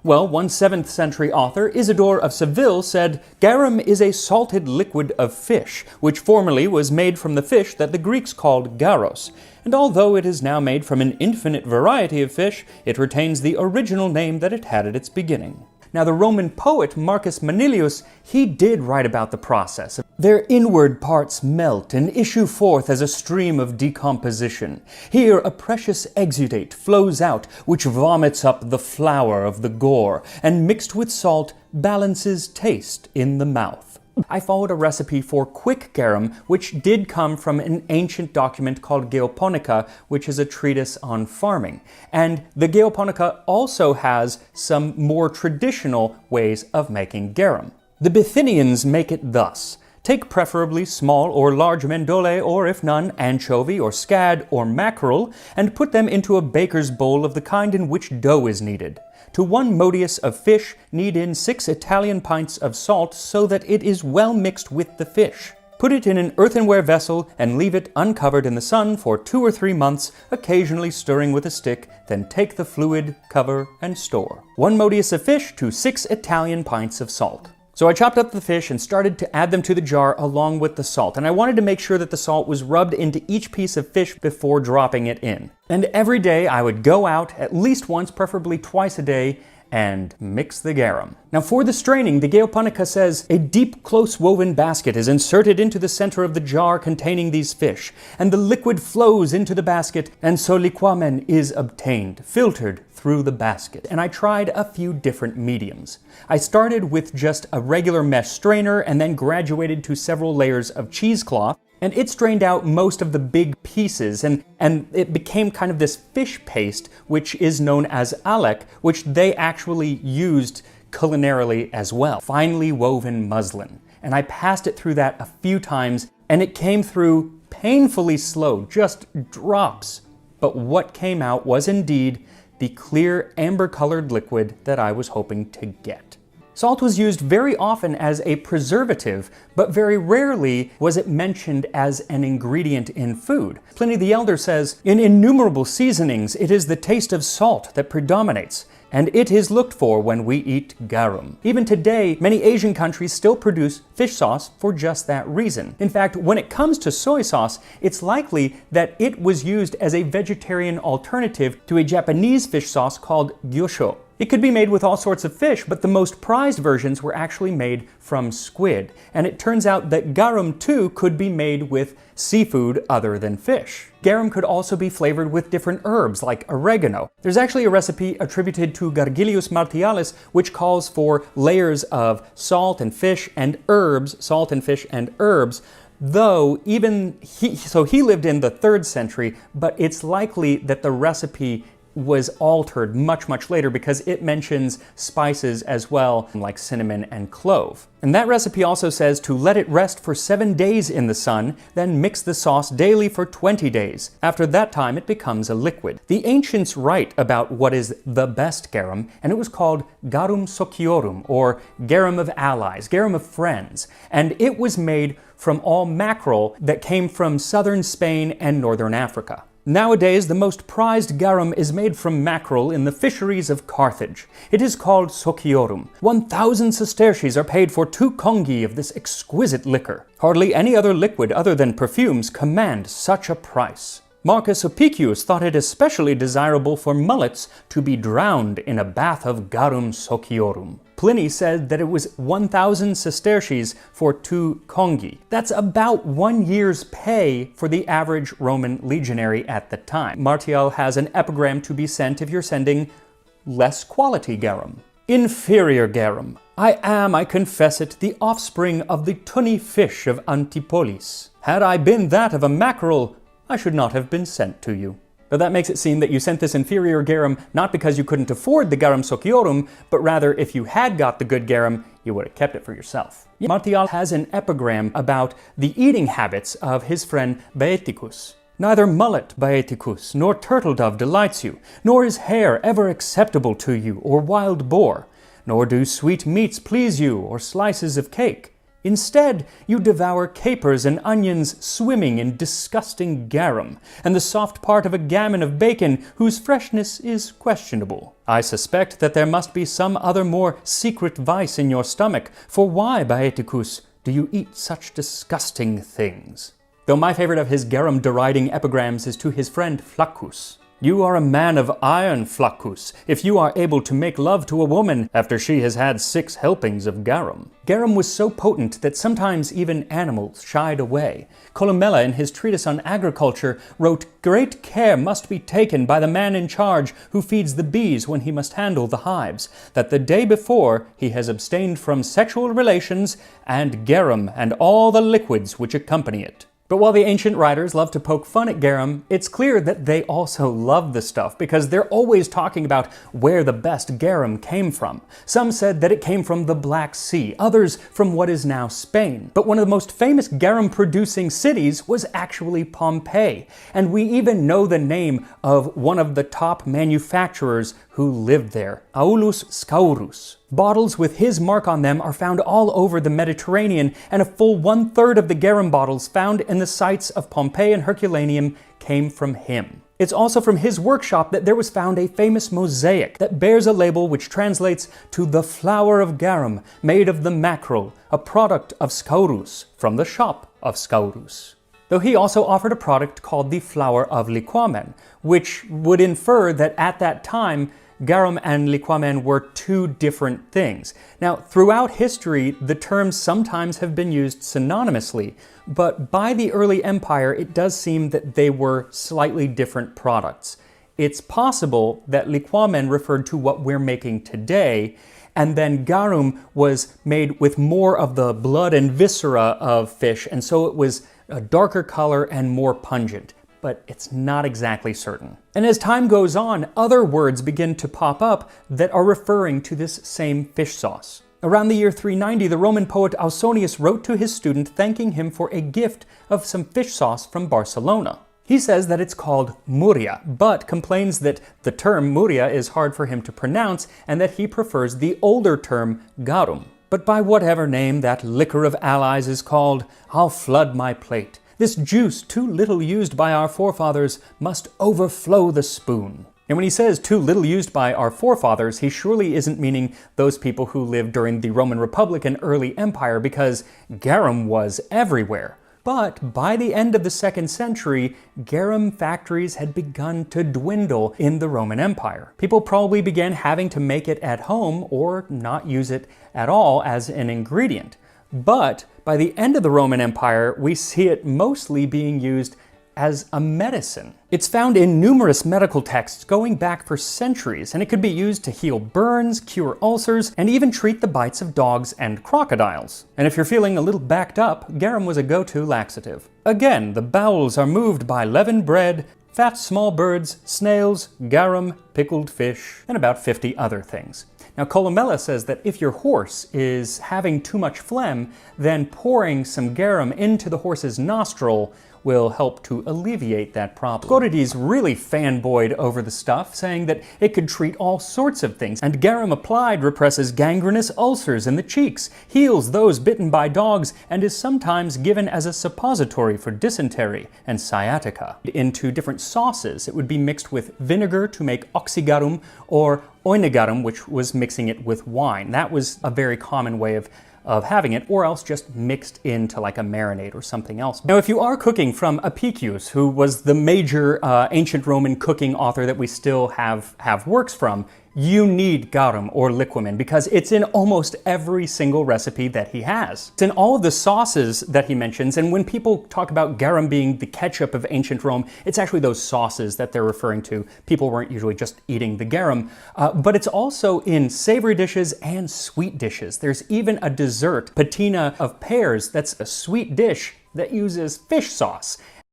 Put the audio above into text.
Well, one 7th century author, Isidore of Seville, said, "Garum is a salted liquid of fish, which formerly was made from the fish that the Greeks called garos, and although it is now made from an infinite variety of fish, it retains the original name that it had at its beginning." Now, the Roman poet Marcus Manilius, he did write about the process. "Their inward parts melt and issue forth as a stream of decomposition. Here a precious exudate flows out, which vomits up the flour of the gore, and mixed with salt, balances taste in the mouth." I followed a recipe for quick garum, which did come from an ancient document called Geoponica, which is a treatise on farming. And the Geoponica also has some more traditional ways of making garum. The Bithynians make it thus. Take preferably small or large mendole, or if none, anchovy or scad or mackerel, and put them into a baker's bowl of the kind in which dough is kneaded. To 1 modius of fish, knead in 6 Italian pints of salt so that it is well mixed with the fish. Put it in an earthenware vessel and leave it uncovered in the sun for 2 or 3 months, occasionally stirring with a stick, then take the fluid, cover, and store. 1 modius of fish to 6 Italian pints of salt. So I chopped up the fish and started to add them to the jar along with the salt, and I wanted to make sure that the salt was rubbed into each piece of fish before dropping it in. And every day I would go out, at least once, preferably twice a day, and mix the garum. Now for the straining, the Geoponica says, "A deep, close-woven basket is inserted into the center of the jar containing these fish, and the liquid flows into the basket, and so liquamen is obtained, filtered through the basket." And I tried a few different mediums. I started with just a regular mesh strainer and then graduated to several layers of cheesecloth, and it strained out most of the big pieces, and it became kind of this fish paste, which is known as alec, which they actually used culinarily as well. Finely woven muslin. And I passed it through that a few times, and it came through painfully slow, just drops. But what came out was indeed the clear amber-colored liquid that I was hoping to get. Salt was used very often as a preservative, but very rarely was it mentioned as an ingredient in food. Pliny the Elder says, "In innumerable seasonings it is the taste of salt that predominates, and it is looked for when we eat garum." Even today, many Asian countries still produce fish sauce for just that reason. In fact, when it comes to soy sauce, it's likely that it was used as a vegetarian alternative to a Japanese fish sauce called Gyosho. It could be made with all sorts of fish, but the most prized versions were actually made from squid. And it turns out that garum too could be made with seafood other than fish. Garum could also be flavored with different herbs like oregano. There's actually a recipe attributed to Gargilius Martialis which calls for layers of salt and fish and herbs, salt and fish and herbs, though even he lived in the 3rd century, but it's likely that the recipe was altered much, much later because it mentions spices as well, like cinnamon and clove. And that recipe also says to let it rest for 7 days in the sun, then mix the sauce daily for 20 days. After that time, it becomes a liquid. The ancients write about what is the best garum, and it was called garum sociorum, or garum of allies, garum of friends. And it was made from all mackerel that came from southern Spain and northern Africa. Nowadays, the most prized garum is made from mackerel in the fisheries of Carthage. It is called sociorum. 1,000 sesterces are paid for 2 congi of this exquisite liquor. Hardly any other liquid other than perfumes command such a price. Marcus Opicius thought it especially desirable for mullets to be drowned in a bath of garum sociorum. Pliny said that it was 1,000 sesterces for 2 congi. That's about 1 year's pay for the average Roman legionary at the time. Martial has an epigram to be sent if you're sending less quality garum. Inferior garum. I am, I confess it, the offspring of the tunny fish of Antipolis. Had I been that of a mackerel, I should not have been sent to you. But that makes it seem that you sent this inferior garum not because you couldn't afford the garum sociorum, but rather if you had got the good garum, you would have kept it for yourself. Martial has an epigram about the eating habits of his friend Baeticus. Neither mullet, Baeticus, nor turtle dove delights you, nor is hare ever acceptable to you, or wild boar, nor do sweet meats please you, or slices of cake. Instead, you devour capers and onions swimming in disgusting garum, and the soft part of a gammon of bacon whose freshness is questionable. I suspect that there must be some other more secret vice in your stomach, for why, Baeticus, do you eat such disgusting things? Though my favorite of his garum-deriding epigrams is to his friend Flaccus. You are a man of iron, Flaccus, if you are able to make love to a woman after she has had 6 helpings of garum. Garum was so potent that sometimes even animals shied away. Columella, in his treatise on agriculture, wrote, "Great care must be taken by the man in charge who feeds the bees when he must handle the hives, that the day before he has abstained from sexual relations and garum and all the liquids which accompany it." But while the ancient writers love to poke fun at garum, it's clear that they also love the stuff because they're always talking about where the best garum came from. Some said that it came from the Black Sea, others from what is now Spain. But one of the most famous garum-producing cities was actually Pompeii, and we even know the name of one of the top manufacturers who lived there, Aulus Scaurus. Bottles with his mark on them are found all over the Mediterranean, and a full 1/3 of the garum bottles found in the sites of Pompeii and Herculaneum came from him. It's also from his workshop that there was found a famous mosaic that bears a label which translates to the flower of garum, made of the mackerel, a product of Scaurus, from the shop of Scaurus. Though he also offered a product called the flower of liquamen, which would infer that at that time garum and liquamen were 2 different things. Now, throughout history, the terms sometimes have been used synonymously, but by the early empire, it does seem that they were slightly different products. It's possible that liquamen referred to what we're making today, and then garum was made with more of the blood and viscera of fish, and so it was a darker color and more pungent. But it's not exactly certain. And as time goes on, other words begin to pop up that are referring to this same fish sauce. Around the year 390, the Roman poet Ausonius wrote to his student thanking him for a gift of some fish sauce from Barcelona. He says that it's called Murria, but complains that the term Murria is hard for him to pronounce and that he prefers the older term garum. But by whatever name that liquor of allies is called, I'll flood my plate. This juice, too little used by our forefathers, must overflow the spoon. And when he says too little used by our forefathers, he surely isn't meaning those people who lived during the Roman Republic and early empire, because garum was everywhere. But by the end of the 2nd century, garum factories had begun to dwindle in the Roman Empire. People probably began having to make it at home or not use it at all as an ingredient. But by the end of the Roman Empire, we see it mostly being used as a medicine. It's found in numerous medical texts going back for centuries, and it could be used to heal burns, cure ulcers, and even treat the bites of dogs and crocodiles. And if you're feeling a little backed up, garum was a go-to laxative. Again, the bowels are moved by leavened bread, fat small birds, snails, garum, pickled fish, and about 50 other things. Now, Columella says that if your horse is having too much phlegm, then pouring some garum into the horse's nostril will help to alleviate that problem. Corides really fanboyed over the stuff, saying that it could treat all sorts of things, and garum applied represses gangrenous ulcers in the cheeks, heals those bitten by dogs, and is sometimes given as a suppository for dysentery and sciatica. Into different sauces, it would be mixed with vinegar to make oxygarum, or oinigarum, which was mixing it with wine. That was a very common way of having it, or else just mixed into like a marinade or something else. Now, if you are cooking from Apicius, who was the major ancient Roman cooking author that we still have works from, you need garum or liquamen because it's in almost every single recipe that he has. It's in all of the sauces that he mentions, and when people talk about garum being the ketchup of ancient Rome, it's actually those sauces that they're referring to. People weren't usually just eating the garum, but it's also in savory dishes and sweet dishes. There's even a dessert, patina of pears, that's a sweet dish that uses fish sauce.